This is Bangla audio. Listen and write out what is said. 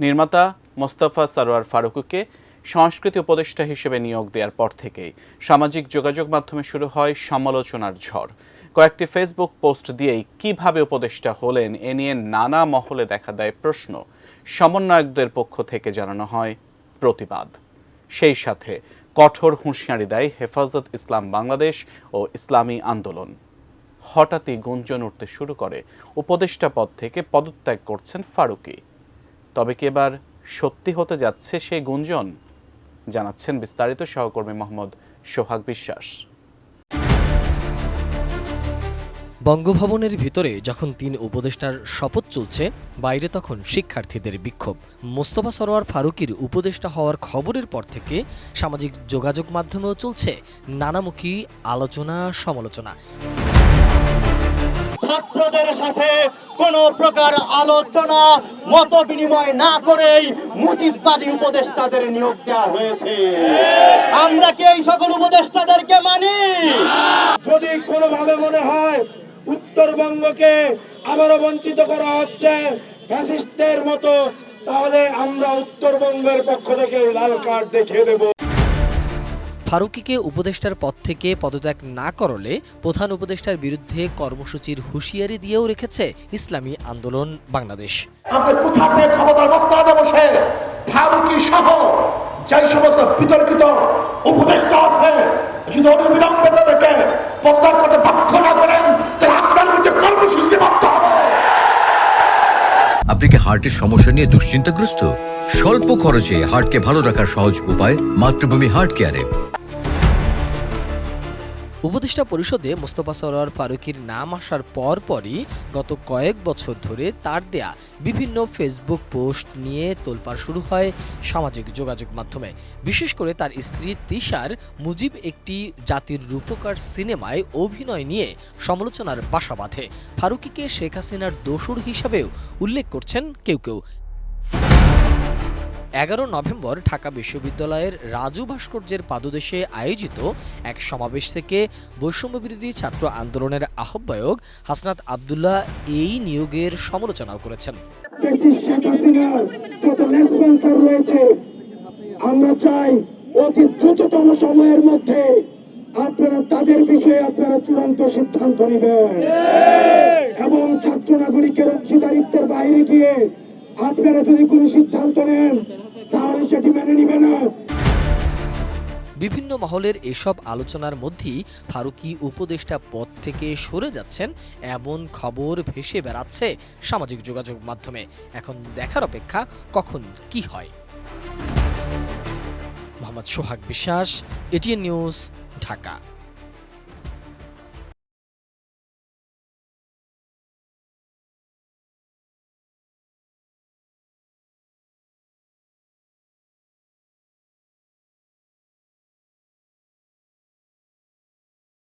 নির্মাতা মোস্তফা সরোয়ার ফারুকীকে সংস্কৃতি উপদেষ্টা হিসেবে নিয়োগ দেওয়ার পর থেকেই সামাজিক যোগাযোগ মাধ্যমে শুরু হয় সমালোচনার ঝড়। কয়েকটি ফেসবুক পোস্ট দিয়েই কিভাবে উপদেষ্টা হলেন এ নিয়ে নানা মহলে দেখা দেয় প্রশ্ন। সমন্বয়কদের পক্ষ থেকে জানানো হয় প্রতিবাদ। সেই সাথে কঠোর হুঁশিয়ারি দেয় হেফাজত ইসলাম বাংলাদেশ ও ইসলামী আন্দোলন। হঠাৎই গুঞ্জন উঠতে শুরু করে উপদেষ্টা পদ থেকে পদত্যাগ করছেন ফারুকী। তবে কি এবার সত্যি হতে যাচ্ছে সেই গুঞ্জন? জানাচ্ছেন বিস্তারিত সহকর্মী মোহাম্মদ সোহাগ বিশ্বাস। বঙ্গভবনের ভিতরে যখন ৩ উপদেষ্টার শপথ চলছে, বাইরে তখন শিক্ষার্থীদের বিক্ষোভ। মোস্তফা সরোয়ার ফারুকীর উপদেষ্টা হওয়ার খবরের পর থেকে সামাজিক যোগাযোগ মাধ্যমেও চলছে নানামুখী আলোচনা সমালোচনা। ছাত্রদের সাথে কোনো প্রকার আলোচনা মত বিনিময় না করেই মুজিববাদী উপদেষ্টাদের নিয়োগ দেওয়া হয়েছে। আমরা কি এই সকল উপদেষ্টাদেরকে মানি? যদি কোনোভাবে মনে হয় উত্তরবঙ্গকে আবারও বঞ্চিত করা হচ্ছে ফ্যাসিস্টদের মতো, তাহলে আমরা উত্তরবঙ্গের পক্ষ থেকে লাল কার্ড দেখিয়ে দেব। ফারুকীকে উপদেষ্টার পদ থেকে পদত্যাগ না করলে প্রধান উপদেষ্টার বিরুদ্ধে কর্মসূচির হুঁশিয়ারি দিয়েও রেখেছে ইসলামী আন্দোলন বাংলাদেশ। আপনি কোথাতে ক্ষমতার মস্তরাতে বসে ফারুকী সহ যে সমস্ত বিতর্কিত উপদেষ্টা আছে, যদি অবিলম্বে তাদেরকে পদত্যাগ করতে বাধ্য না করেন, তাহলে আপনার বিরুদ্ধে কর্মসূচি বাধ্য হবে। আপনি কি হার্টের সমস্যা নিয়ে দুশ্চিন্তাগ্রস্ত? স্বল্প খরচে হার্টকে ভালো রাখার সহজ উপায় মাতৃভূমি হার্ট কেয়ারে। উপদেষ্টা পরিষদে মোস্তফা সরোয়ার ফারুকীর নাম আসার পরপরই গত কয়েক বছর ধরে তার দেয়া বিভিন্ন ফেসবুক পোস্ট নিয়ে তোলপাড় শুরু হয় সামাজিক যোগাযোগ মাধ্যমে। বিশেষ করে তার স্ত্রী তিশার মুজিব একটি জাতির রূপকার সিনেমায় অভিনয় নিয়ে সমালোচনার বাসা বাঁধে। ফারুকীকে শেখ হাসিনার দোসর হিসাবেও উল্লেখ করছেন কেউ কেউ। 11 নভেম্বর ঢাকা বিশ্ববিদ্যালয়ের রাজু ভাস্কর্যের পাদদেশে আয়োজিত এক সমাবেশ থেকে বৈষম্যবিরোধী ছাত্র আন্দোলনের আহ্বায়ক হাসনাত আব্দুল্লাহ এই নিয়োগের সমালোচনাও করেছেন। আমরা চাই অতি দ্রুততম সময়ের মধ্যে আপনারা তাদের বিষয়ে আপনারা চূড়ান্ত সিদ্ধান্ত নেবেন এবং ছাত্র নাগরিকের অংশীদারিত্বের বাইরে গিয়ে আপনারা যদি কোনো সিদ্ধান্ত নেন তাহলে সেটি মেনে নিবে না। বিভিন্ন মহলের এসব আলোচনার মধ্যেই ফারুকী উপদেষ্টা পদ থেকে সরে যাচ্ছেন এমন খবর ভেসে বেড়াচ্ছে সামাজিক যোগাযোগ মাধ্যমে। এখন দেখার অপেক্ষা কখন কি হয়। মোহাম্মদ সোহাগ বিশ্বাস, এটিএন নিউজ, ঢাকা।